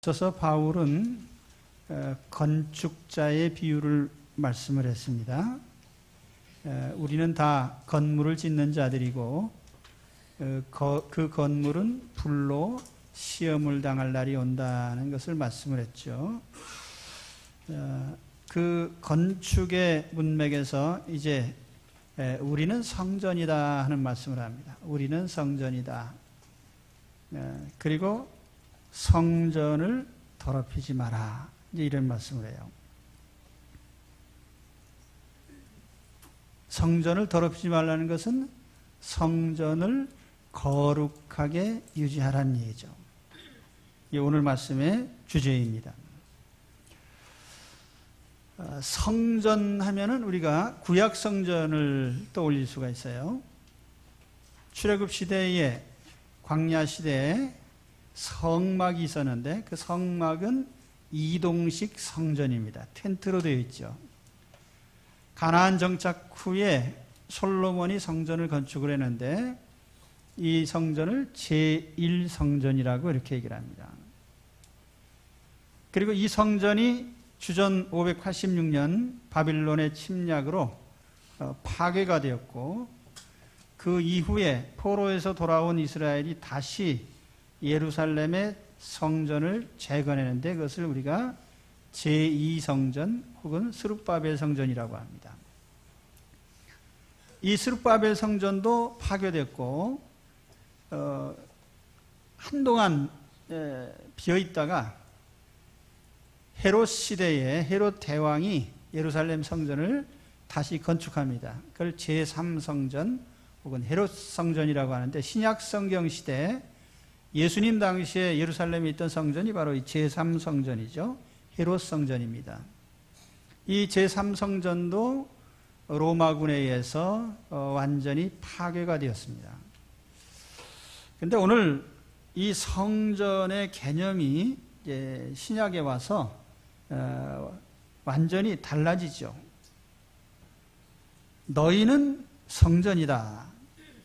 앞서서 바울은 건축자의 비유를 말씀을 했습니다. 우리는 다 건물을 짓는 자들이고 그 건물은 불로 시험을 당할 날이 온다는 것을 말씀을 했죠. 그 건축의 문맥에서 이제 우리는 성전이다 하는 말씀을 합니다. 우리는 성전이다. 그리고 성전을 더럽히지 마라. 이제 이런 말씀을 해요. 성전을 더럽히지 말라는 것은 성전을 거룩하게 유지하라는 얘기죠. 이게 오늘 말씀의 주제입니다. 성전 하면은 우리가 구약 성전을 떠올릴 수가 있어요. 출애굽 시대에 광야 시대에 성막이 있었는데 그 성막은 이동식 성전입니다. 텐트로 되어 있죠. 가나안 정착 후에 솔로몬이 성전을 건축을 했는데 이 성전을 제1성전이라고 이렇게 얘기를 합니다. 그리고 이 성전이 주전 586년 바빌론의 침략으로 파괴가 되었고 그 이후에 포로에서 돌아온 이스라엘이 다시 예루살렘의 성전을 재건했는데 그것을 우리가 제2성전 혹은 스룹바벨 성전이라고 합니다. 이 스룹바벨 성전도 파괴됐고 한동안 비어있다가 헤롯 시대에 헤롯 대왕이 예루살렘 성전을 다시 건축합니다. 그걸 제3성전 혹은 헤롯 성전이라고 하는데 신약 성경 시대에 예수님 당시에 예루살렘에 있던 성전이 바로 이 제3성전이죠. 헤롯 성전입니다. 이 제3성전도 로마군에 의해서 완전히 파괴가 되었습니다. 그런데 오늘 이 성전의 개념이 신약에 와서 완전히 달라지죠. 너희는 성전이다.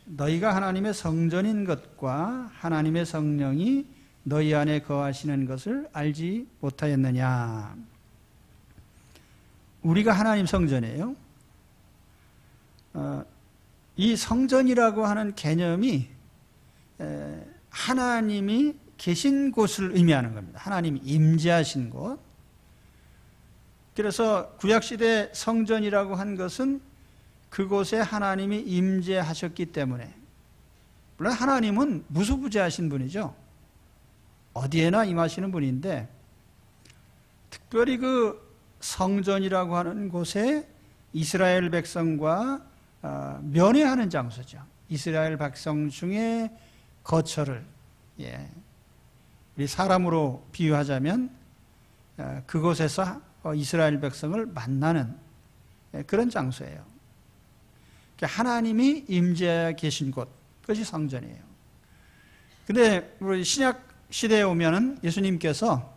너희가 하나님의 성전인 것과 하나님의 성령이 너희 안에 거하시는 것을 알지 못하였느냐. 우리가 하나님 성전이에요. 이 성전이라고 하는 개념이 하나님이 계신 곳을 의미하는 겁니다. 하나님이 임재하신 곳. 그래서 구약시대 성전이라고 한 것은 그곳에 하나님이 임재하셨기 때문에, 물론 하나님은 무소부재하신 분이죠. 어디에나 임하시는 분인데 특별히 그 성전이라고 하는 곳에 이스라엘 백성과 면회하는 장소죠. 이스라엘 백성 중에 거처를 우리 사람으로 비유하자면 그곳에서 이스라엘 백성을 만나는 그런 장소예요. 하나님이 임재해 계신 곳, 그것이 성전이에요. 근데 우리 신약 시대에 오면은 예수님께서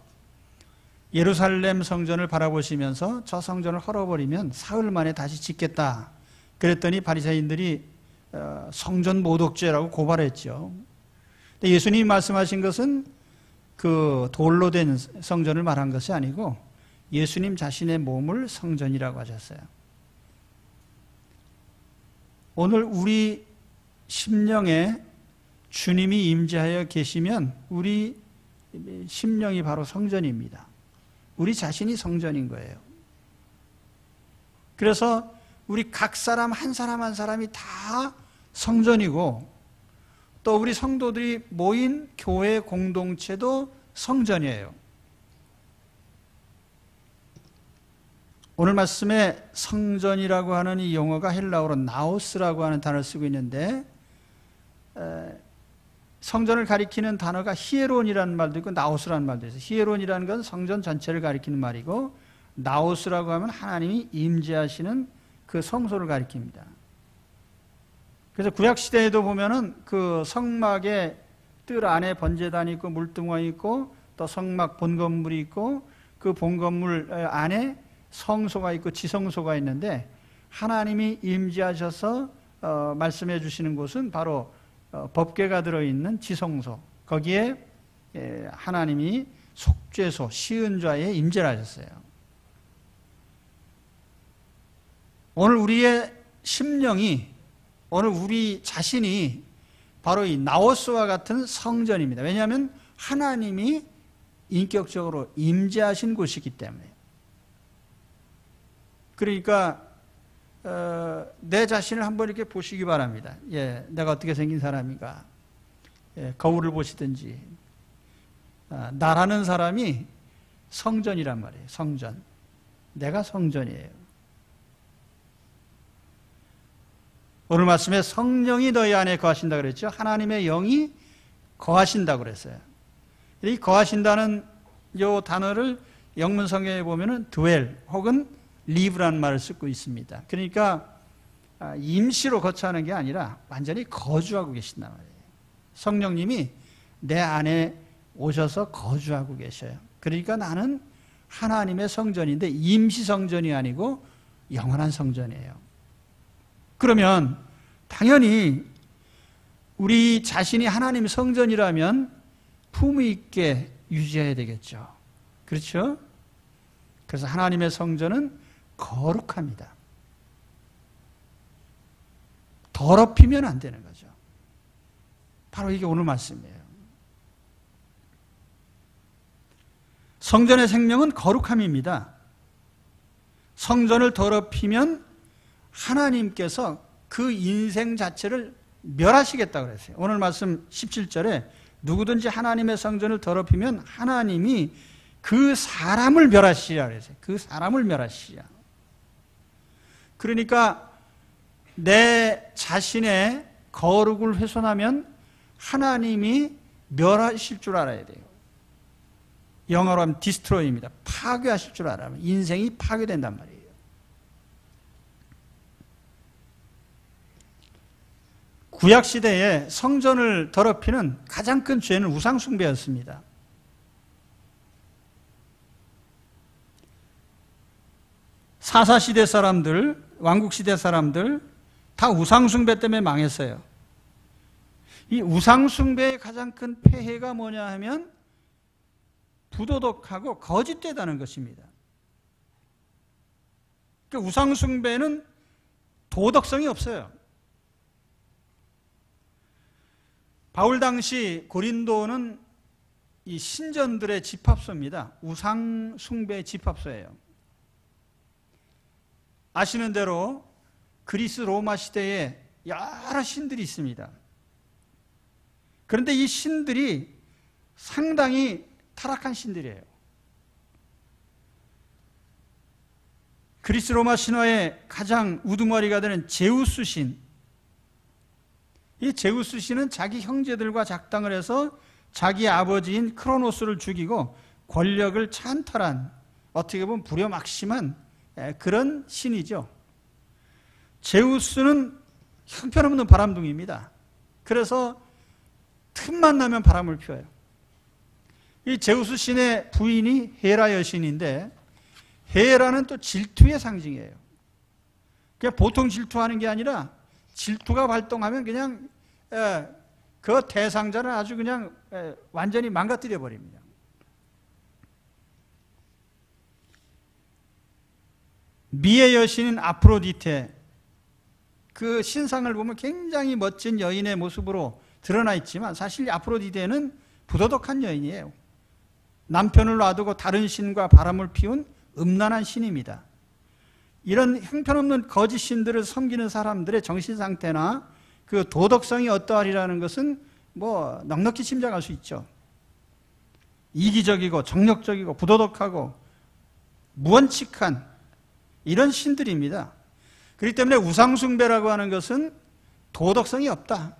예루살렘 성전을 바라보시면서 저 성전을 헐어버리면 사흘 만에 다시 짓겠다. 그랬더니 바리새인들이 성전 모독죄라고 고발했죠. 근데 예수님이 말씀하신 것은 그 돌로 된 성전을 말한 것이 아니고 예수님 자신의 몸을 성전이라고 하셨어요. 오늘 우리 심령에 주님이 임재하여 계시면 우리 심령이 바로 성전입니다. 우리 자신이 성전인 거예요. 그래서 우리 각 사람 한 사람 한 사람이 다 성전이고 또 우리 성도들이 모인 교회 공동체도 성전이에요. 오늘 말씀에 성전이라고 하는 이 용어가 헬라어로 나오스라고 하는 단어를 쓰고 있는데 성전을 가리키는 단어가 히에론이라는 말도 있고 나오스라는 말도 있어요. 히에론이라는 건 성전 전체를 가리키는 말이고 나오스라고 하면 하나님이 임재하시는 그 성소를 가리킵니다. 그래서 구약시대에도 보면은 그 성막의 뜰 안에 번제단이 있고 물두멍이 있고 또 성막 본건물이 있고 그 본건물 안에 성소가 있고 지성소가 있는데 하나님이 임재하셔서 말씀해 주시는 곳은 바로 법궤가 들어있는 지성소, 거기에 하나님이 속죄소, 시은좌에 임재를 하셨어요. 오늘 우리의 심령이, 오늘 우리 자신이 바로 이 나오스와 같은 성전입니다. 왜냐하면 하나님이 인격적으로 임재하신 곳이기 때문에. 그러니까 내 자신을 한번 이렇게 보시기 바랍니다. 예, 내가 어떻게 생긴 사람인가. 예, 거울을 보시든지. 나라는 사람이 성전이란 말이에요. 성전. 내가 성전이에요. 오늘 말씀에 성령이 너희 안에 거하신다 그랬죠. 하나님의 영이 거하신다고 그랬어요. 이 거하신다는 이 단어를 영문 성경에 보면은 dwell 혹은 live라는 말을 쓰고 있습니다. 그러니까 임시로 거처하는 게 아니라 완전히 거주하고 계신단 말이에요. 성령님이 내 안에 오셔서 거주하고 계셔요. 그러니까 나는 하나님의 성전인데 임시 성전이 아니고 영원한 성전이에요. 그러면 당연히 우리 자신이 하나님의 성전이라면 품위 있게 유지해야 되겠죠. 그렇죠? 그래서 하나님의 성전은 거룩합니다. 더럽히면 안 되는 거죠. 바로 이게 오늘 말씀이에요. 성전의 생명은 거룩함입니다. 성전을 더럽히면 하나님께서 그 인생 자체를 멸하시겠다고 그랬어요. 오늘 말씀 17절에 누구든지 하나님의 성전을 더럽히면 하나님이 그 사람을 멸하시리라 그랬어요. 그 사람을 멸하시리라. 그러니까 내 자신의 거룩을 훼손하면 하나님이 멸하실 줄 알아야 돼요. 영어로 하면 디스트로이입니다. 파괴하실 줄 알아요. 인생이 파괴된단 말이에요. 구약시대에 성전을 더럽히는 가장 큰 죄는 우상숭배였습니다. 사사시대 사람들, 왕국시대 사람들 다 우상숭배 때문에 망했어요. 이 우상숭배의 가장 큰 폐해가 뭐냐 하면 부도덕하고 거짓되다는 것입니다. 그러니까 우상숭배는 도덕성이 없어요. 바울 당시 고린도는 이 신전들의 집합소입니다. 우상숭배의 집합소예요. 아시는 대로 그리스 로마 시대에 여러 신들이 있습니다. 그런데 이 신들이 상당히 타락한 신들이에요. 그리스 로마 신화의 가장 우두머리가 되는 제우스 신. 이 제우스 신은 자기 형제들과 작당을 해서 자기 아버지인 크로노스를 죽이고 권력을 찬탈한, 어떻게 보면 불효막심한 그런 신이죠. 제우스는 형편없는 바람둥이입니다. 그래서 틈만 나면 바람을 피워요. 이 제우스 신의 부인이 헤라 여신인데, 헤라는 또 질투의 상징이에요. 그냥 보통 질투하는 게 아니라 질투가 발동하면 그냥 그 대상자를 아주 그냥 완전히 망가뜨려 버립니다. 미의 여신인 아프로디테, 그 신상을 보면 굉장히 멋진 여인의 모습으로 드러나 있지만 사실 아프로디테는 부도덕한 여인이에요. 남편을 놔두고 다른 신과 바람을 피운 음란한 신입니다. 이런 형편없는 거짓 신들을 섬기는 사람들의 정신 상태나 그 도덕성이 어떠하리라는 것은 뭐 넉넉히 짐작할 수 있죠. 이기적이고 정력적이고 부도덕하고 무원칙한 이런 신들입니다. 그렇기 때문에 우상숭배라고 하는 것은 도덕성이 없다.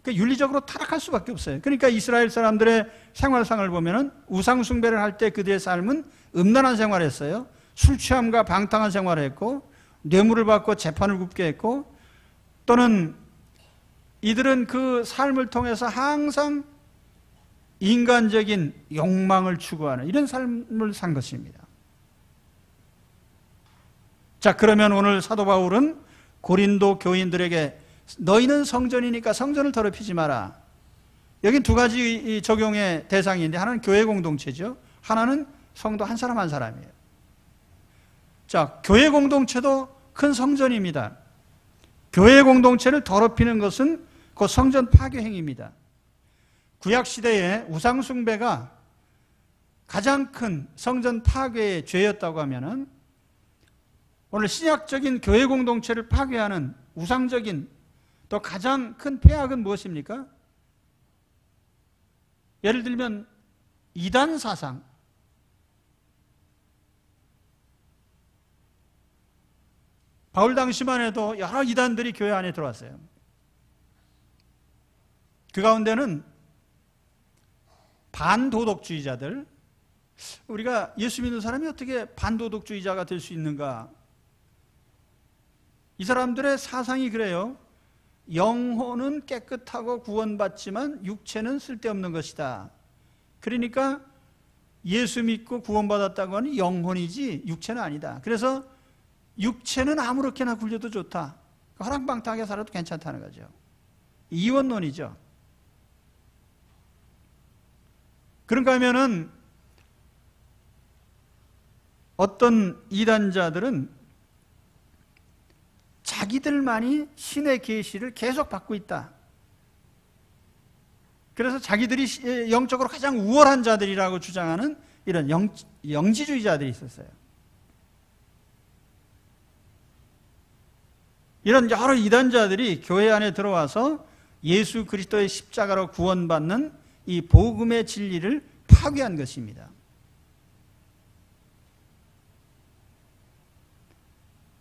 그러니까 윤리적으로 타락할 수밖에 없어요. 그러니까 이스라엘 사람들의 생활상을 보면은 우상숭배를 할 때 그들의 삶은 음란한 생활을 했어요. 술 취함과 방탕한 생활을 했고, 뇌물을 받고 재판을 굽게 했고, 또는 이들은 그 삶을 통해서 항상 인간적인 욕망을 추구하는 이런 삶을 산 것입니다. 자, 그러면 오늘 사도 바울은 고린도 교인들에게 너희는 성전이니까 성전을 더럽히지 마라. 여긴 두 가지 적용의 대상인데, 하나는 교회 공동체죠. 하나는 성도 한 사람 한 사람이에요. 자, 교회 공동체도 큰 성전입니다. 교회 공동체를 더럽히는 것은 그 성전 파괴 행위입니다. 구약시대에 우상숭배가 가장 큰 성전 파괴의 죄였다고 하면은, 오늘 신약적인 교회 공동체를 파괴하는 우상적인 또 가장 큰 폐악은 무엇입니까? 예를 들면 이단 사상, 바울 당시만 해도 여러 이단들이 교회 안에 들어왔어요. 그 가운데는 반도덕주의자들, 우리가 예수 믿는 사람이 어떻게 반도덕주의자가 될 수 있는가? 이 사람들의 사상이 그래요. 영혼은 깨끗하고 구원받지만 육체는 쓸데없는 것이다. 그러니까 예수 믿고 구원받았다고 하는 영혼이지 육체는 아니다. 그래서 육체는 아무렇게나 굴려도 좋다. 허랑방탕하게 살아도 괜찮다는 거죠. 이원론이죠. 그런가 하면은 어떤 이단자들은 자기들만이 신의 계시를 계속 받고 있다. 그래서 자기들이 영적으로 가장 우월한 자들이라고 주장하는 이런 영지주의자들이 있었어요. 이런 여러 이단자들이 교회 안에 들어와서 예수 그리스도의 십자가로 구원받는 이 복음의 진리를 파괴한 것입니다.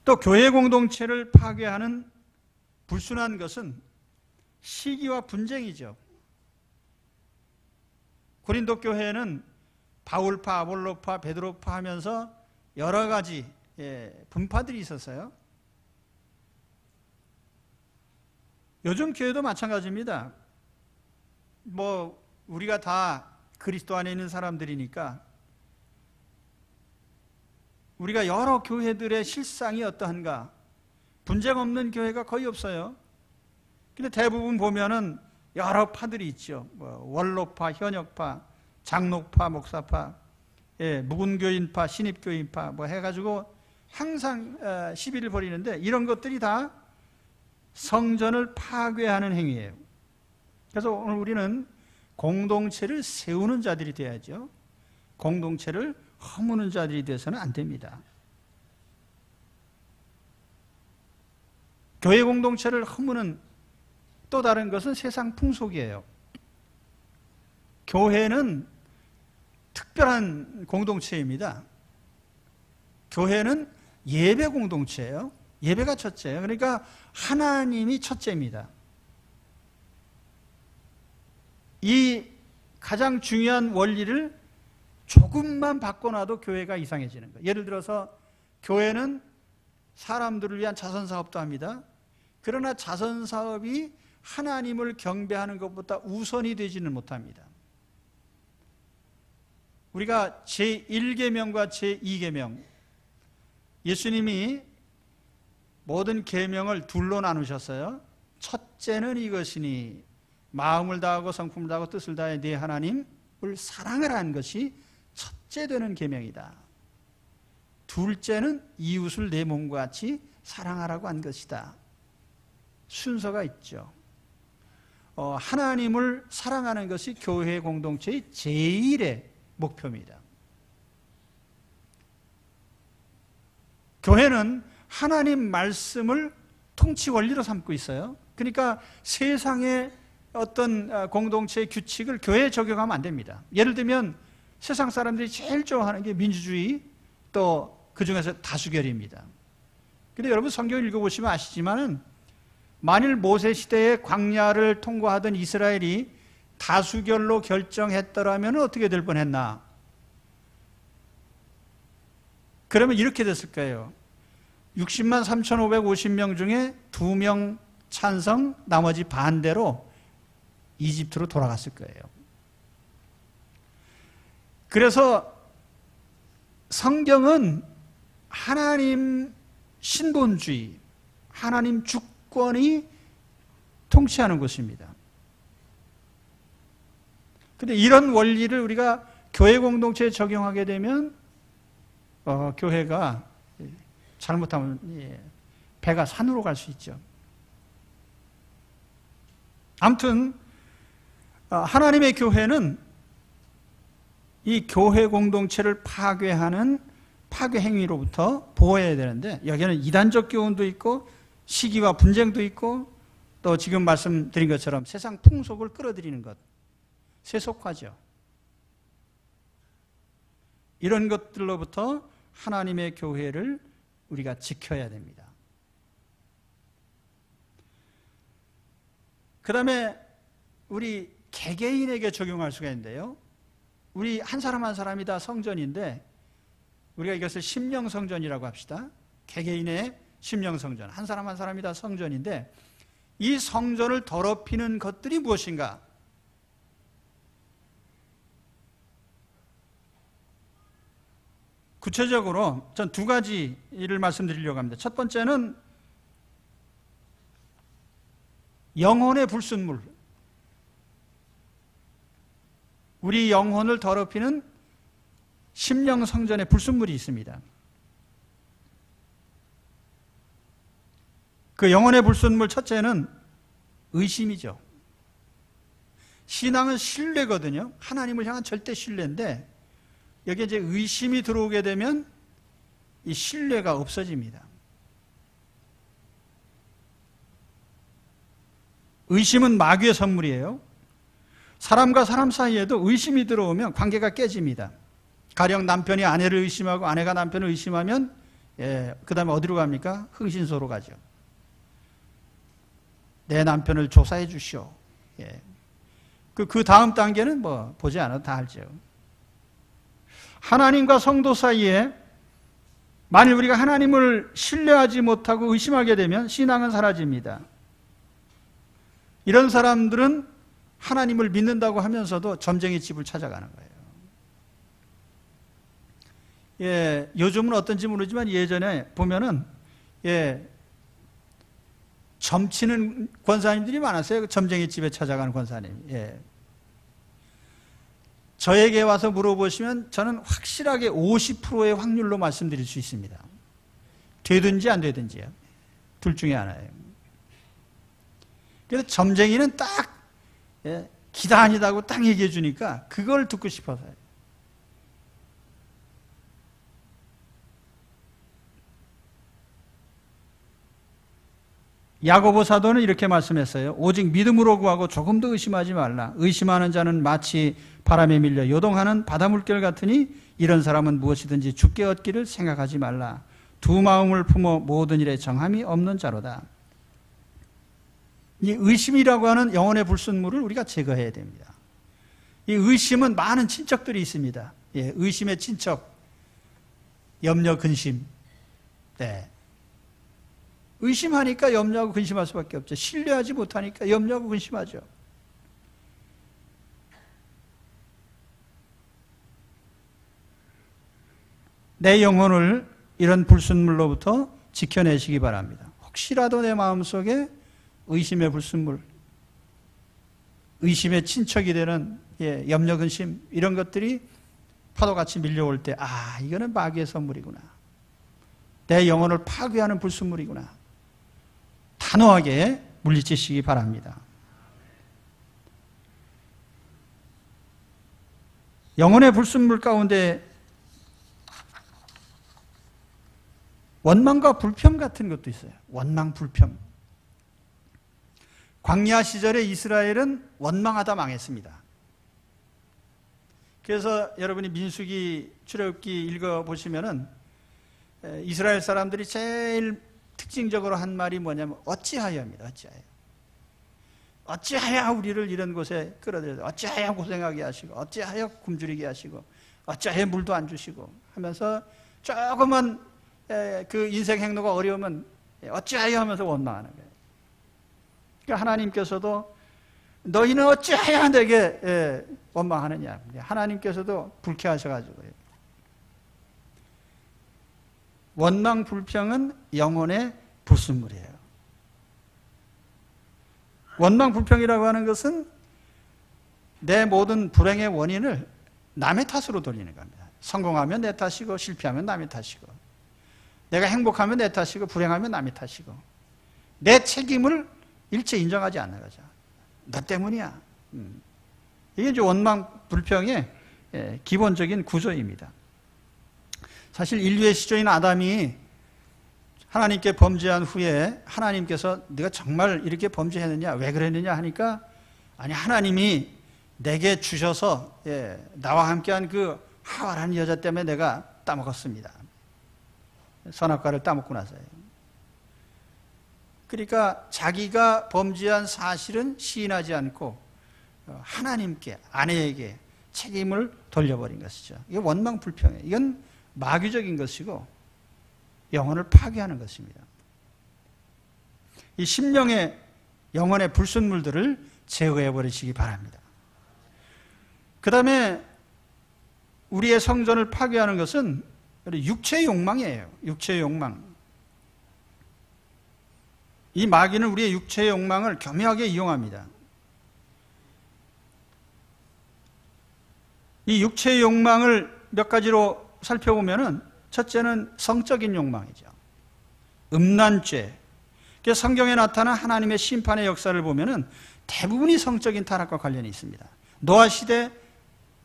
또 교회 공동체를 파괴하는 불순한 것은 시기와 분쟁이죠. 고린도 교회에는 바울파, 아볼로파, 베드로파 하면서 여러 가지 분파들이 있었어요. 요즘 교회도 마찬가지입니다. 우리가 다 그리스도 안에 있는 사람들이니까 우리가 여러 교회들의 실상이 어떠한가? 분쟁 없는 교회가 거의 없어요. 근데 대부분 보면은 여러 파들이 있죠. 원로파, 현역파, 장로파, 목사파, 묵은교인파, 신입교인파 해가지고 항상 시비를 벌이는데, 이런 것들이 다 성전을 파괴하는 행위예요. 그래서 오늘 우리는 공동체를 세우는 자들이 돼야죠. 공동체를 허무는 자들이 돼서는 안 됩니다. 교회 공동체를 허무는 또 다른 것은 세상 풍속이에요. 교회는 특별한 공동체입니다. 교회는 예배 공동체예요. 예배가 첫째예요. 그러니까 하나님이 첫째입니다. 이 가장 중요한 원리를 조금만 바꿔놔도 교회가 이상해지는 거예요. 예를 들어서 교회는 사람들을 위한 자선사업도 합니다. 그러나 자선사업이 하나님을 경배하는 것보다 우선이 되지는 못합니다. 우리가 제1계명과 제2계명, 예수님이 모든 계명을 둘로 나누셨어요. 첫째는 이것이니 마음을 다하고 성품을 다하고 뜻을 다해 네 하나님을 사랑하라는 것이 첫째 되는 계명이다. 둘째는 이웃을 내 몸과 같이 사랑하라고 한 것이다. 순서가 있죠. 하나님을 사랑하는 것이 교회 공동체의 제일의 목표입니다. 교회는 하나님 말씀을 통치 원리로 삼고 있어요. 그러니까 세상의 어떤 공동체의 규칙을 교회에 적용하면 안 됩니다. 예를 들면 세상 사람들이 제일 좋아하는 게 민주주의, 또 그중에서 다수결입니다. 근데 여러분 성경을 읽어보시면 아시지만은 만일 모세 시대에 광야를 통과하던 이스라엘이 다수결로 결정했더라면 어떻게 될 뻔했나? 그러면 이렇게 됐을 거예요. 60만 3,550명 중에 2명 찬성, 나머지 반대로 이집트로 돌아갔을 거예요. 그래서 성경은 하나님 신본주의, 하나님 주권이 통치하는 것입니다. 근데 이런 원리를 우리가 교회 공동체에 적용하게 되면 교회가 잘못하면 배가 산으로 갈 수 있죠. 아무튼 하나님의 교회는 이 교회 공동체를 파괴하는 파괴 행위로부터 보호해야 되는데, 여기는 이단적 교훈도 있고 시기와 분쟁도 있고 또 지금 말씀드린 것처럼 세상 풍속을 끌어들이는 것, 세속화죠. 이런 것들로부터 하나님의 교회를 우리가 지켜야 됩니다. 그 다음에 우리 개개인에게 적용할 수가 있는데요. 우리 한 사람 한 사람이 다 성전인데 우리가 이것을 심령성전이라고 합시다. 개개인의 심령성전. 한 사람 한 사람이 다 성전인데 이 성전을 더럽히는 것들이 무엇인가? 구체적으로 전 두 가지를 말씀드리려고 합니다. 첫 번째는 영혼의 불순물. 우리 영혼을 더럽히는 심령성전의 불순물이 있습니다. 그 영혼의 불순물 첫째는 의심이죠. 신앙은 신뢰거든요. 하나님을 향한 절대 신뢰인데 여기에 이제 의심이 들어오게 되면 이 신뢰가 없어집니다. 의심은 마귀의 선물이에요. 사람과 사람 사이에도 의심이 들어오면 관계가 깨집니다. 가령 남편이 아내를 의심하고 아내가 남편을 의심하면 그 다음에 어디로 갑니까? 흥신소로 가죠. 내 남편을 조사해 주시오. 그 다음 단계는 뭐 보지 않아도 다 알죠. 하나님과 성도 사이에 만일 우리가 하나님을 신뢰하지 못하고 의심하게 되면 신앙은 사라집니다. 이런 사람들은 하나님을 믿는다고 하면서도 점쟁이 집을 찾아가는 거예요. 요즘은 어떤지 모르지만 예전에 보면은 점치는 권사님들이 많았어요. 점쟁이 집에 찾아가는 권사님. 저에게 와서 물어보시면 저는 확실하게 50%의 확률로 말씀드릴 수 있습니다. 되든지 안 되든지요. 둘 중에 하나예요. 그래서 점쟁이는 딱 기다 아니다고 딱 얘기해 주니까 그걸 듣고 싶어서요. 야고보 사도는 이렇게 말씀했어요. 오직 믿음으로 구하고 조금도 의심하지 말라. 의심하는 자는 마치 바람에 밀려 요동하는 바닷물결 같으니 이런 사람은 무엇이든지 죽게 얻기를 생각하지 말라. 두 마음을 품어 모든 일에 정함이 없는 자로다. 이 의심이라고 하는 영혼의 불순물을 우리가 제거해야 됩니다. 이 의심은 많은 친척들이 있습니다. 의심의 친척, 염려, 근심. 의심하니까 염려하고 근심할 수밖에 없죠. 신뢰하지 못하니까 염려하고 근심하죠. 내 영혼을 이런 불순물로부터 지켜내시기 바랍니다. 혹시라도 내 마음속에 의심의 불순물, 의심의 친척이 되는 염려, 근심 이런 것들이 파도같이 밀려올 때 이거는 마귀의 선물이구나. 내 영혼을 파괴하는 불순물이구나. 단호하게 물리치시기 바랍니다. 영혼의 불순물 가운데 원망과 불평 같은 것도 있어요. 원망, 불평. 광야 시절에 이스라엘은 원망하다 망했습니다. 그래서 여러분이 민수기, 출애굽기 읽어보시면은 이스라엘 사람들이 제일 특징적으로 한 말이 뭐냐면 어찌하여입니다. 어찌하여 우리를 이런 곳에 끌어들여서 어찌하여 고생하게 하시고 어찌하여 굶주리게 하시고 어찌하여 물도 안 주시고 하면서 조금만 그 인생 행로가 어려우면 어찌하여 하면서 원망하는 거예요. 그러니까 하나님께서도 너희는 어찌하여 내게 원망하느냐. 하나님께서도 불쾌하셔가지고요. 원망, 불평은 영혼의 불순물이에요. 원망, 불평이라고 하는 것은 내 모든 불행의 원인을 남의 탓으로 돌리는 겁니다. 성공하면 내 탓이고 실패하면 남의 탓이고, 내가 행복하면 내 탓이고 불행하면 남의 탓이고, 내 책임을 일체 인정하지 않는 거죠. 너 때문이야. 이게 이제 원망 불평의 기본적인 구조입니다. 사실 인류의 시조인 아담이 하나님께 범죄한 후에 하나님께서 네가 정말 이렇게 범죄했느냐, 왜 그랬느냐 하니까, 아니 하나님이 내게 주셔서 나와 함께한 그 하와라는 여자 때문에 내가 따먹었습니다. 선악과를 따먹고 나서요. 그러니까 자기가 범죄한 사실은 시인하지 않고 하나님께, 아내에게 책임을 돌려버린 것이죠. 이게 원망불평이에요. 이건 마귀적인 것이고 영혼을 파괴하는 것입니다. 이 심령의 영혼의 불순물들을 제거해 버리시기 바랍니다. 그 다음에 우리의 성전을 파괴하는 것은 육체의 욕망이에요. 육체의 욕망. 이 마귀는 우리의 육체의 욕망을 교묘하게 이용합니다. 이 육체의 욕망을 몇 가지로 살펴보면은, 첫째는 성적인 욕망이죠. 음란죄. 성경에 나타난 하나님의 심판의 역사를 보면은 대부분이 성적인 타락과 관련이 있습니다. 노아 시대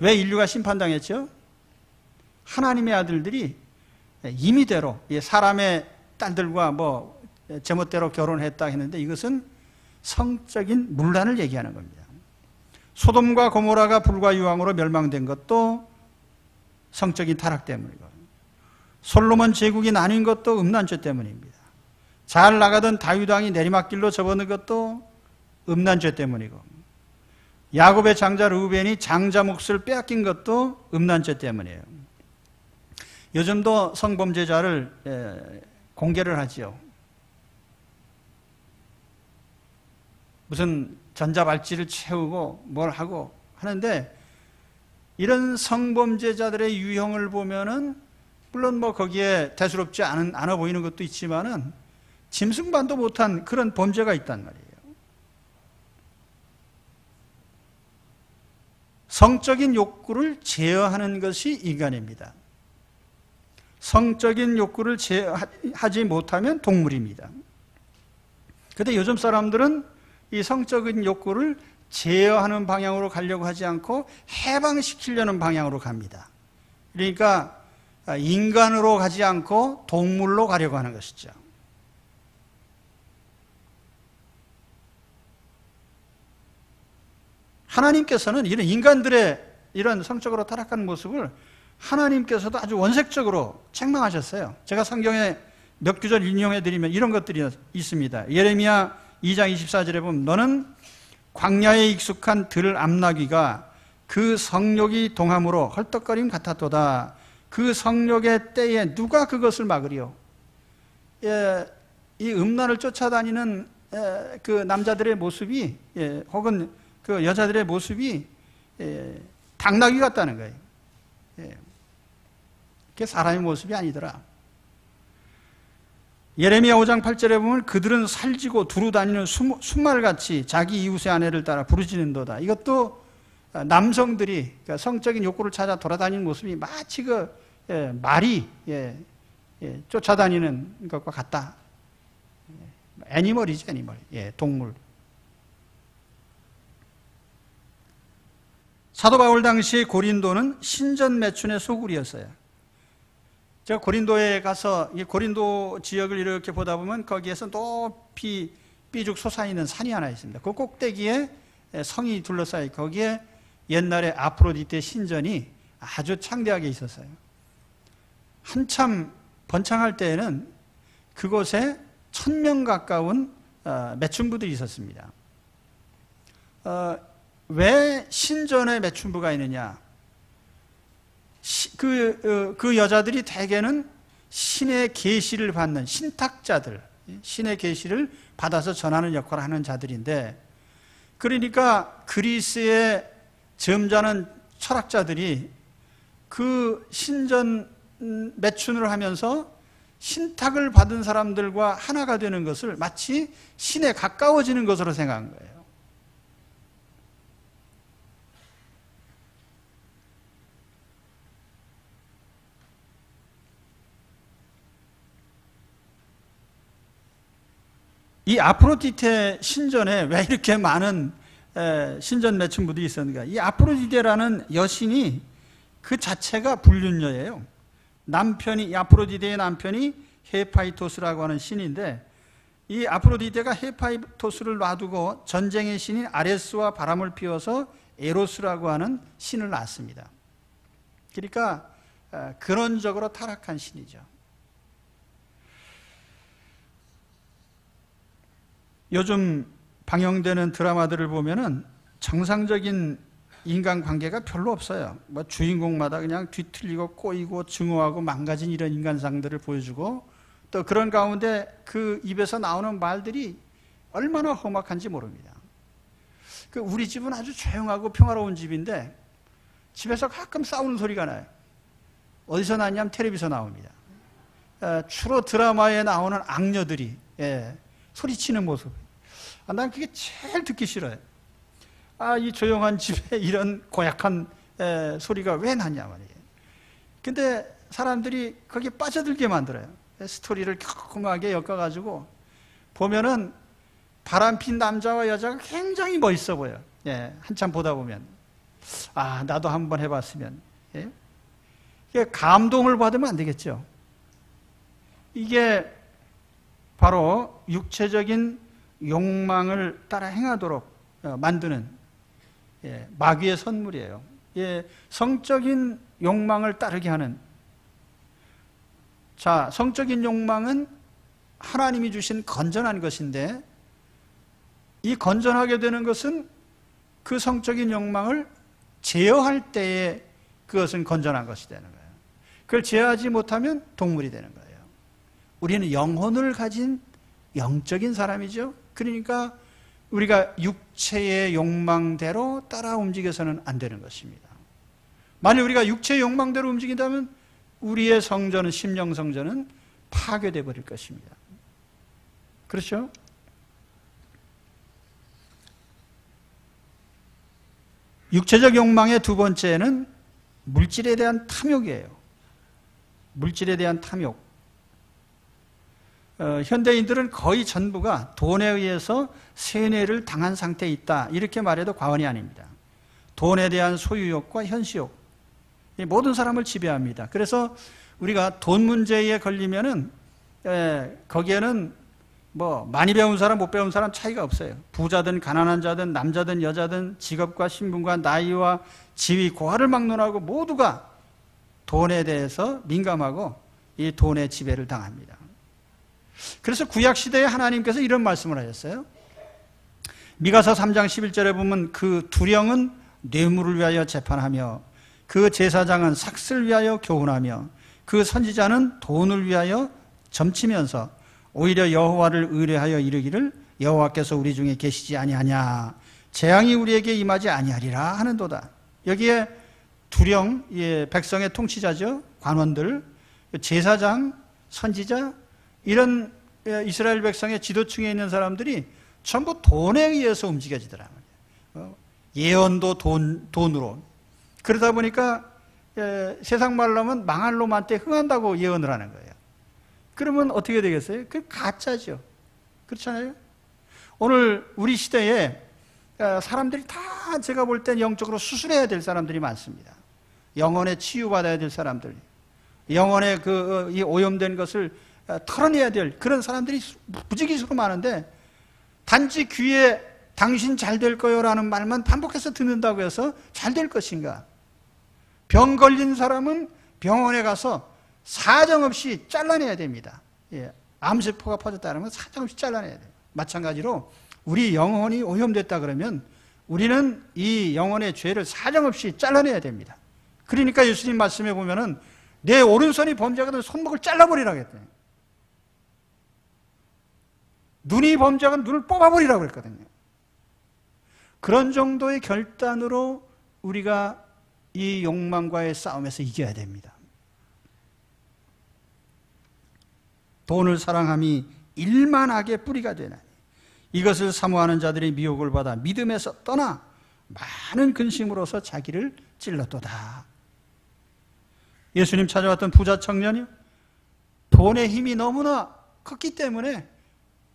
왜 인류가 심판당했죠? 하나님의 아들들이 임의대로 사람의 딸들과 제멋대로 결혼했다 했는데, 이것은 성적인 문란을 얘기하는 겁니다. 소돔과 고모라가 불과 유황으로 멸망된 것도 성적인 타락 때문이고, 솔로몬 제국이 나뉜 것도 음란죄 때문입니다. 잘 나가던 다윗 왕이 내리막길로 접어든 것도 음란죄 때문이고, 야곱의 장자 르우벤이 장자 몫을 빼앗긴 것도 음란죄 때문이에요. 요즘도 성범죄자를 공개를 하지요. 무슨 전자발찌를 채우고 뭘 하고 하는데, 이런 성범죄자들의 유형을 보면은 물론 거기에 대수롭지 않아 보이는 것도 있지만은 짐승반도 못한 그런 범죄가 있단 말이에요. 성적인 욕구를 제어하는 것이 인간입니다. 성적인 욕구를 제어하지 못하면 동물입니다. 그런데 요즘 사람들은 이 성적인 욕구를 제어하는 방향으로 가려고 하지 않고 해방시키려는 방향으로 갑니다. 그러니까 인간으로 가지 않고 동물로 가려고 하는 것이죠. 하나님께서는 이런 인간들의 이런 성적으로 타락한 모습을 하나님께서도 아주 원색적으로 책망하셨어요. 제가 성경에 몇 구절 인용해 드리면 이런 것들이 있습니다. 예레미야 2장 24절에 보면, 너는 광야에 익숙한 들 암나귀가 그 성욕이 동함으로 헐떡거림 같았도다. 그 성욕의 때에 누가 그것을 막으리요? 이 음란을 쫓아다니는 그 남자들의 모습이, 혹은 그 여자들의 모습이 당나귀 같다는 거예요. 그게 사람의 모습이 아니더라. 예레미야 5장 8절에 보면, 그들은 살지고 두루 다니는 순말같이 자기 이웃의 아내를 따라 부르짖는도다. 이것도 남성들이 성적인 욕구를 찾아 돌아다니는 모습이 마치 말이 쫓아다니는 것과 같다. 애니멀이죠, 애니멀. 동물. 사도 바울 당시 고린도는 신전 매춘의 소굴이었어요. 제가 고린도에 가서 이 고린도 지역을 이렇게 보다 보면 거기에서 높이 삐죽 솟아있는 산이 하나 있습니다. 그 꼭대기에 성이 둘러싸여 거기에 옛날에 아프로디테 신전이 아주 창대하게 있었어요. 한참 번창할 때에는 그곳에 1000명 가까운 매춘부들이 있었습니다. 왜 신전에 매춘부가 있느냐? 그 여자들이 대개는 신의 계시를 받는 신탁자들, 신의 계시를 받아서 전하는 역할을 하는 자들인데, 그러니까 그리스의 점잖은 철학자들이 그 신전 매춘을 하면서 신탁을 받은 사람들과 하나가 되는 것을 마치 신에 가까워지는 것으로 생각한 거예요. 이 아프로디테 신전에 왜 이렇게 많은 신전 매춘부들이 있었는가? 이 아프로디테라는 여신이 그 자체가 불륜녀예요. 이 아프로디테의 남편이 헤파이토스라고 하는 신인데, 이 아프로디테가 헤파이토스를 놔두고 전쟁의 신인 아레스와 바람을 피워서 에로스라고 하는 신을 낳았습니다. 그러니까 근원적으로 타락한 신이죠. 요즘 방영되는 드라마들을 보면은 정상적인 인간관계가 별로 없어요. 뭐 주인공마다 그냥 뒤틀리고 꼬이고 증오하고 망가진 이런 인간상들을 보여주고, 또 그런 가운데 그 입에서 나오는 말들이 얼마나 험악한지 모릅니다. 우리 집은 아주 조용하고 평화로운 집인데 집에서 가끔 싸우는 소리가 나요. 어디서 나냐면 텔레비에서 나옵니다. 주로 드라마에 나오는 악녀들이 소리치는 모습. 난 그게 제일 듣기 싫어요. 이 조용한 집에 이런 고약한 소리가 왜 나냐 말이에요. 근데 사람들이 거기에 빠져들게 만들어요. 스토리를 꼼꼼하게 엮어가지고 보면은 바람핀 남자와 여자가 굉장히 멋있어 보여요. 한참 보다 보면 나도 한번 해봤으면. 감동을 받으면 안 되겠죠. 이게 바로 육체적인 욕망을 따라 행하도록 만드는 마귀의 선물이에요. 성적인 욕망을 따르게 하는. 자, 성적인 욕망은 하나님이 주신 건전한 것인데, 이 건전하게 되는 것은 그 성적인 욕망을 제어할 때에 그것은 건전한 것이 되는 거예요. 그걸 제어하지 못하면 동물이 되는 거예요. 우리는 영혼을 가진 영적인 사람이죠. 그러니까 우리가 육체의 욕망대로 따라 움직여서는 안 되는 것입니다. 만약 우리가 육체의 욕망대로 움직인다면 우리의 성전은, 심령 성전은 파괴되어 버릴 것입니다. 그렇죠? 육체적 욕망의 두 번째는 물질에 대한 탐욕이에요. 물질에 대한 탐욕. 현대인들은 거의 전부가 돈에 의해서 세뇌를 당한 상태에 있다, 이렇게 말해도 과언이 아닙니다. 돈에 대한 소유욕과 현시욕, 모든 사람을 지배합니다. 그래서 우리가 돈 문제에 걸리면은 거기에는 뭐 많이 배운 사람 못 배운 사람 차이가 없어요. 부자든 가난한 자든 남자든 여자든 직업과 신분과 나이와 지위, 고하를 막론하고 모두가 돈에 대해서 민감하고 이 돈의 지배를 당합니다. 그래서 구약시대에 하나님께서 이런 말씀을 하셨어요. 미가서 3장 11절에 보면 그 두령은 뇌물을 위하여 재판하며 그 제사장은 삭슬 위하여 교훈하며 그 선지자는 돈을 위하여 점치면서 오히려 여호와를 의뢰하여 이르기를 여호와께서 우리 중에 계시지 아니하냐, 재앙이 우리에게 임하지 아니하리라 하는도다. 여기에 두령, 백성의 통치자죠. 관원들, 제사장, 선지자, 이런 이스라엘 백성의 지도층에 있는 사람들이 전부 돈에 의해서 움직여지더라. 예언도 돈으로. 그러다 보니까 세상 말로 하면 망할 놈한테 흥한다고 예언을 하는 거예요. 그러면 어떻게 되겠어요? 그게 가짜죠. 그렇잖아요? 오늘 우리 시대에 사람들이 다 제가 볼 땐 영적으로 수술해야 될 사람들이 많습니다. 영혼에 치유받아야 될 사람들, 영혼의 이 오염된 것을 털어내야 될 그런 사람들이 무지기수로 많은데, 단지 귀에 당신 잘 될 거요 라는 말만 반복해서 듣는다고 해서 잘 될 것인가? 병 걸린 사람은 병원에 가서 사정없이 잘라내야 됩니다. 암세포가 퍼졌다는 건 사정없이 잘라내야 돼요. 마찬가지로 우리 영혼이 오염됐다 그러면 우리는 이 영혼의 죄를 사정없이 잘라내야 됩니다. 그러니까 예수님 말씀에 보면은 내 오른손이 범죄하거든 손목을 잘라버리라고 했대요. 눈이 범죄하거든 눈을 뽑아버리라고 했거든요. 그런 정도의 결단으로 우리가 이 욕망과의 싸움에서 이겨야 됩니다. 돈을 사랑함이 일만하게 뿌리가 되나니 이것을 사모하는 자들이 미혹을 받아 믿음에서 떠나 많은 근심으로서 자기를 찔렀도다. 예수님 찾아왔던 부자 청년이요, 돈의 힘이 너무나 컸기 때문에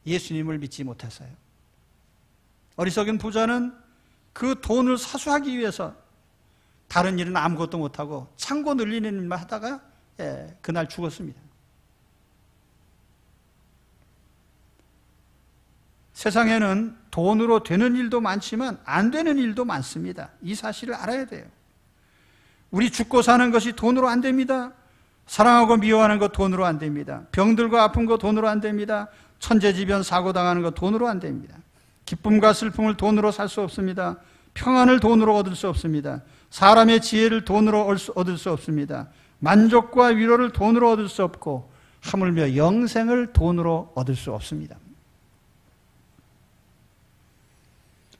예수님을 믿지 못했어요. 어리석은 부자는 그 돈을 사수하기 위해서 다른 일은 아무것도 못하고 창고 늘리는 일만 하다가 그날 죽었습니다. 세상에는 돈으로 되는 일도 많지만 안 되는 일도 많습니다. 이 사실을 알아야 돼요. 우리 죽고 사는 것이 돈으로 안 됩니다. 사랑하고 미워하는 것 돈으로 안 됩니다. 병들고 아픈 거 돈으로 안 됩니다. 천재지변 사고당하는 것 돈으로 안 됩니다. 기쁨과 슬픔을 돈으로 살 수 없습니다. 평안을 돈으로 얻을 수 없습니다. 사람의 지혜를 돈으로 얻을 수 없습니다. 만족과 위로를 돈으로 얻을 수 없고 하물며 영생을 돈으로 얻을 수 없습니다.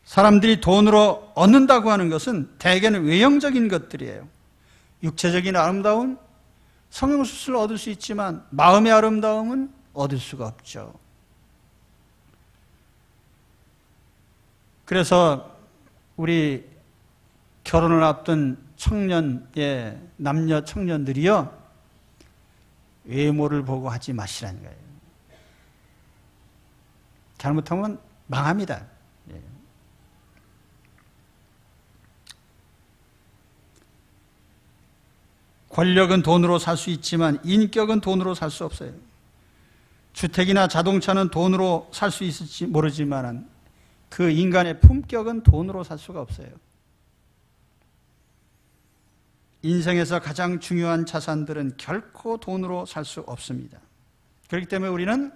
사람들이 돈으로 얻는다고 하는 것은 대개는 외형적인 것들이에요. 육체적인 아름다움, 성형수술을 얻을 수 있지만 마음의 아름다움은 얻을 수가 없죠. 그래서 우리 결혼을 앞둔 남녀 청년들이요, 외모를 보고 하지 마시라는 거예요. 잘못하면 망합니다. 권력은 돈으로 살 수 있지만 인격은 돈으로 살 수 없어요. 주택이나 자동차는 돈으로 살 수 있을지 모르지만 그 인간의 품격은 돈으로 살 수가 없어요. 인생에서 가장 중요한 자산들은 결코 돈으로 살 수 없습니다. 그렇기 때문에 우리는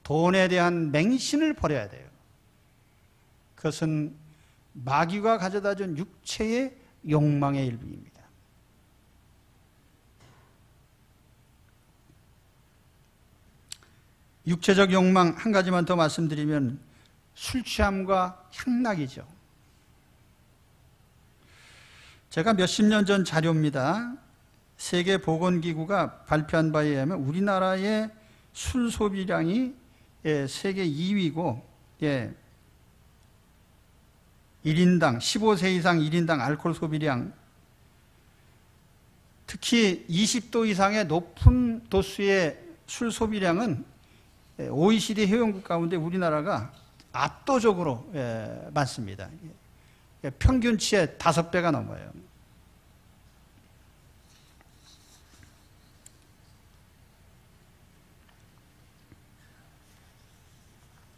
돈에 대한 맹신을 버려야 돼요. 그것은 마귀가 가져다준 육체의 욕망의 일부입니다. 육체적 욕망 한 가지만 더 말씀드리면 술 취함과 향락이죠. 제가 몇십 년 전 자료입니다. 세계보건기구가 발표한 바에 의하면 우리나라의 술 소비량이 세계 2위고 1인당 15세 이상 1인당 알코올 소비량, 특히 20도 이상의 높은 도수의 술 소비량은 OECD 회원국 가운데 우리나라가 압도적으로 많습니다. 평균치의 5배가 넘어요.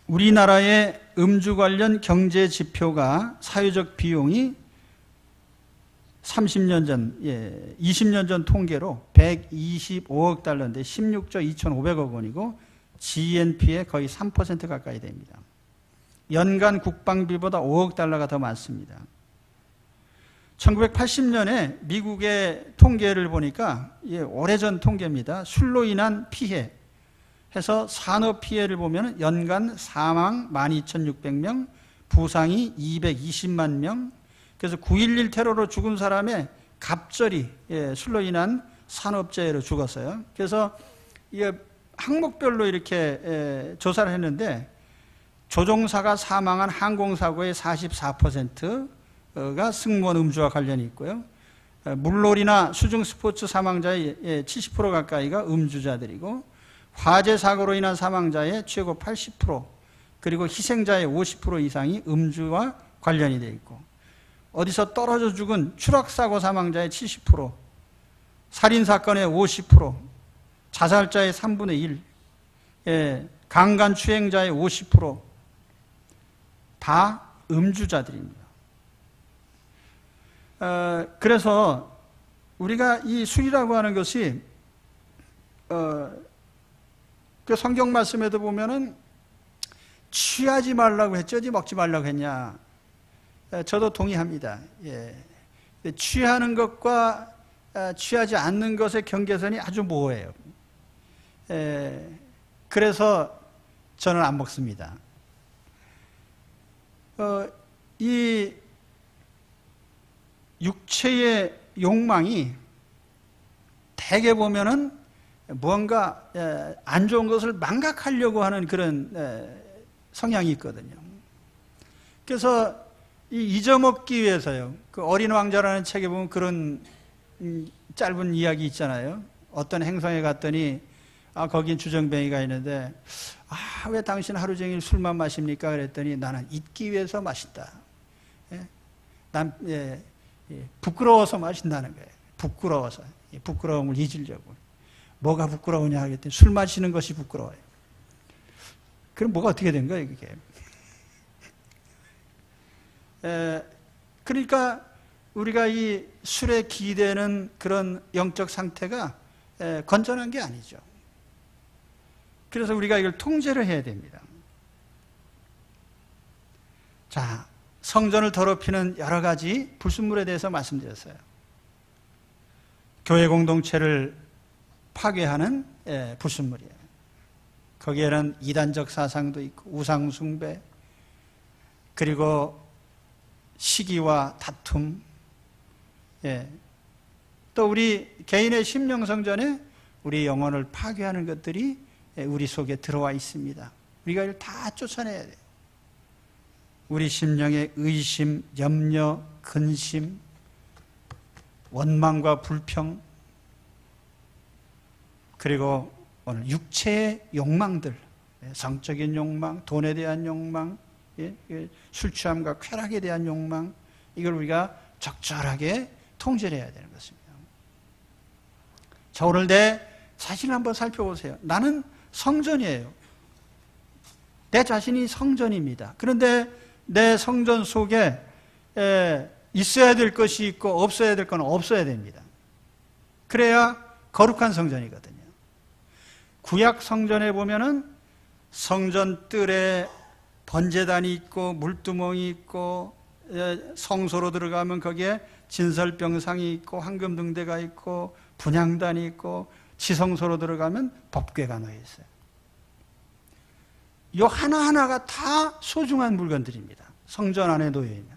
우리나라의 음주 관련 경제 지표가 사회적 비용이 30년 전, 20년 전 통계로 125억 달러인데 16조 2,500억 원이고 GNP의 거의 3% 가까이 됩니다. 연간 국방비보다 5억 달러가 더 많습니다. 1980년에 미국의 통계를 보니까 오래전 통계입니다. 술로 인한 피해 해서 산업 피해를 보면 연간 사망 12,600명, 부상이 220만 명, 그래서 9.11 테러로 죽은 사람의 갑절이 술로 인한 산업재해로 죽었어요. 그래서 이게 항목별로 이렇게 조사를 했는데 조종사가 사망한 항공사고의 44%가 승무원 음주와 관련이 있고요. 물놀이나 수중 스포츠 사망자의 70% 가까이가 음주자들이고 화재 사고로 인한 사망자의 최고 80%, 그리고 희생자의 50% 이상이 음주와 관련이 되어 있고, 어디서 떨어져 죽은 추락사고 사망자의 70%, 살인사건의 50%, 자살자의 3분의 1, 강간 추행자의 50%, 다 음주자들입니다. 그래서 우리가 이 술이라고 하는 것이 그 성경 말씀에도 보면은 취하지 말라고 했죠, 어디 먹지 말라고 했냐? 저도 동의합니다. 취하는 것과 취하지 않는 것의 경계선이 아주 모호해요. 그래서 저는 안 먹습니다. 이 육체의 욕망이 대개 보면은 무언가 안 좋은 것을 망각하려고 하는 그런 성향이 있거든요. 그래서 잊어먹기 위해서요. 그 어린 왕자라는 책에 보면 그런 짧은 이야기 있잖아요. 어떤 행성에 갔더니 거긴 주정뱅이가 있는데, 왜 당신 하루 종일 술만 마십니까? 그랬더니 나는 잊기 위해서 마신다. 부끄러워서 마신다는 거예요. 부끄러워서. 부끄러움을 잊으려고. 뭐가 부끄러우냐 하겠더니 술 마시는 것이 부끄러워요. 그럼 뭐가 어떻게 된 거예요, 그게? 그러니까 우리가 이 술에 기대는 그런 영적 상태가 건전한 게 아니죠. 그래서 우리가 이걸 통제를 해야 됩니다. 자, 성전을 더럽히는 여러 가지 불순물에 대해서 말씀드렸어요. 교회 공동체를 파괴하는 불순물이에요. 거기에는 이단적 사상도 있고 우상 숭배, 그리고 시기와 다툼, 또 우리 개인의 심령 성전에 우리 영혼을 파괴하는 것들이 우리 속에 들어와 있습니다. 우리가 이걸 다 쫓아내야 돼요. 우리 심령의 의심, 염려, 근심, 원망과 불평, 그리고 오늘 육체의 욕망들, 성적인 욕망, 돈에 대한 욕망, 술 취함과 쾌락에 대한 욕망, 이걸 우리가 적절하게 통제를 해야 되는 것입니다. 자, 오늘 내 자신을 한번 살펴보세요. 나는 성전이에요. 내 자신이 성전입니다. 그런데 내 성전 속에 있어야 될 것이 있고 없어야 될 건 없어야 됩니다. 그래야 거룩한 성전이거든요. 구약 성전에 보면은 성전 뜰에 번제단이 있고 물두멍이 있고, 성소로 들어가면 거기에 진설병상이 있고 황금등대가 있고 분향단이 있고, 지성소로 들어가면 법궤가 놓여 있어요. 이 하나하나가 다 소중한 물건들입니다. 성전 안에 놓여 있는.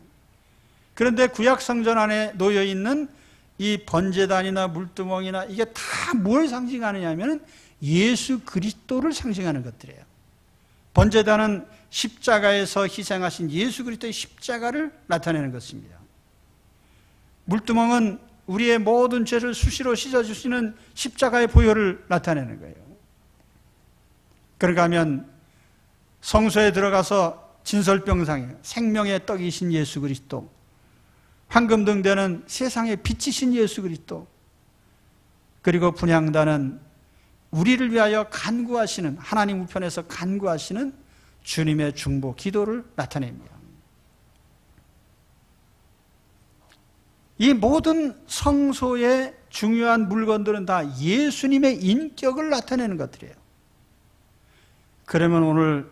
그런데 구약 성전 안에 놓여 있는 이 번제단이나 물두멍이나 이게 다 뭘 상징하느냐 하면 예수 그리스도를 상징하는 것들이에요. 번제단은 십자가에서 희생하신 예수 그리스도의 십자가를 나타내는 것입니다. 물두멍은 우리의 모든 죄를 수시로 씻어주시는 십자가의 보혈을 나타내는 거예요. 그런가 하면 성소에 들어가서 진설병상이에요. 생명의 떡이신 예수 그리스도, 황금등대는 세상의 빛이신 예수 그리스도, 그리고 분향단은 우리를 위하여 간구하시는, 하나님 우편에서 간구하시는 주님의 중보, 기도를 나타냅니다. 이 모든 성소의 중요한 물건들은 다 예수님의 인격을 나타내는 것들이에요. 그러면 오늘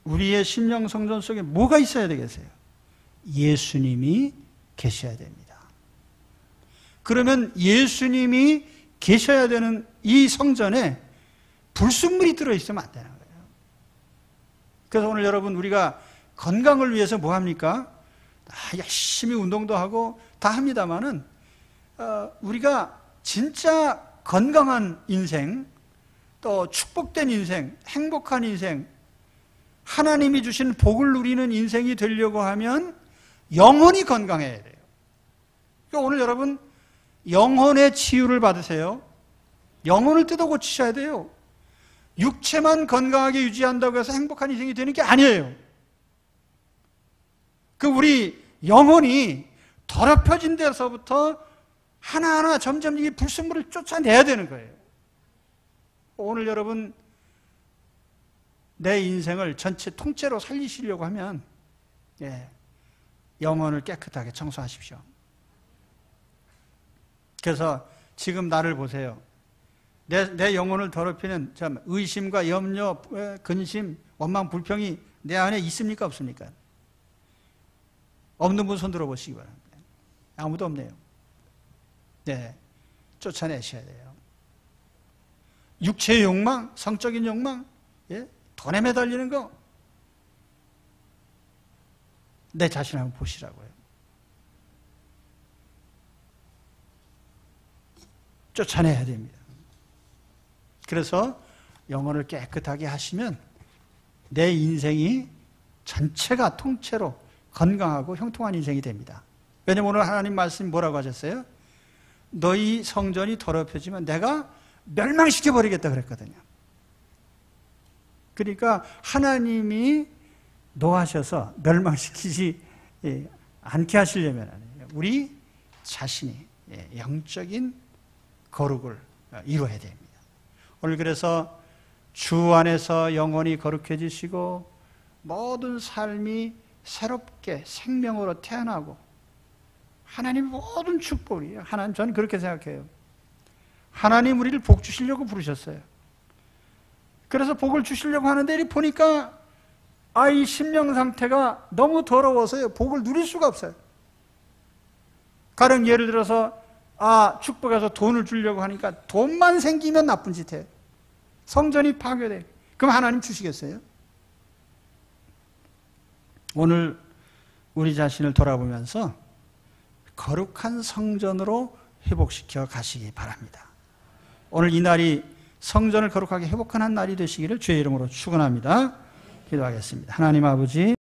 우리의 심령 성전 속에 뭐가 있어야 되겠어요? 예수님이 계셔야 됩니다. 그러면 예수님이 계셔야 되는 이 성전에 불순물이 들어있으면 안 되는 거예요. 그래서 오늘 여러분, 우리가 건강을 위해서 뭐 합니까? 열심히 운동도 하고 다 합니다만은, 우리가 진짜 건강한 인생, 또 축복된 인생, 행복한 인생, 하나님이 주신 복을 누리는 인생이 되려고 하면 영혼이 건강해야 돼요. 그러니까 오늘 여러분, 영혼의 치유를 받으세요. 영혼을 뜯어 고치셔야 돼요. 육체만 건강하게 유지한다고 해서 행복한 인생이 되는 게 아니에요. 우리 영혼이 더럽혀진 데서부터 하나하나 점점 이 불순물을 쫓아내야 되는 거예요. 오늘 여러분, 내 인생을 전체 통째로 살리시려고 하면 영혼을 깨끗하게 청소하십시오. 그래서 지금 나를 보세요. 내 영혼을 더럽히는 의심과 염려, 근심, 원망, 불평이 내 안에 있습니까? 없습니까? 없는 분 손 들어보시기 바랍니다. 아무도 없네요. 네, 쫓아내셔야 돼요. 육체의 욕망, 성적인 욕망, 돈에 매달리는 거, 내 자신 한번 보시라고요. 쫓아내야 됩니다. 그래서 영혼을 깨끗하게 하시면 내 인생이 전체가 통째로 건강하고 형통한 인생이 됩니다. 왜냐하면 오늘 하나님 말씀이 뭐라고 하셨어요? 너희 성전이 더럽혀지면 내가 멸망시켜버리겠다 그랬거든요. 그러니까 하나님이 노하셔서 멸망시키지 않게 하시려면 우리 자신이 영적인 거룩을 이루어야 됩니다. 오늘 그래서 주 안에서 영혼이 거룩해지시고 모든 삶이 새롭게 생명으로 태어나고 하나님 모든 축복이에요. 하나님, 저는 그렇게 생각해요. 하나님 우리를 복 주시려고 부르셨어요. 그래서 복을 주시려고 하는데 보니까 이 심령 상태가 너무 더러워서요, 복을 누릴 수가 없어요. 가령 예를 들어서 축복해서 돈을 주려고 하니까 돈만 생기면 나쁜 짓 해요. 성전이 파괴돼요. 그럼 하나님 주시겠어요? 오늘 우리 자신을 돌아보면서 거룩한 성전으로 회복시켜 가시기 바랍니다. 오늘 이 날이 성전을 거룩하게 회복하는 날이 되시기를 주의 이름으로 축원합니다. 기도하겠습니다. 하나님 아버지,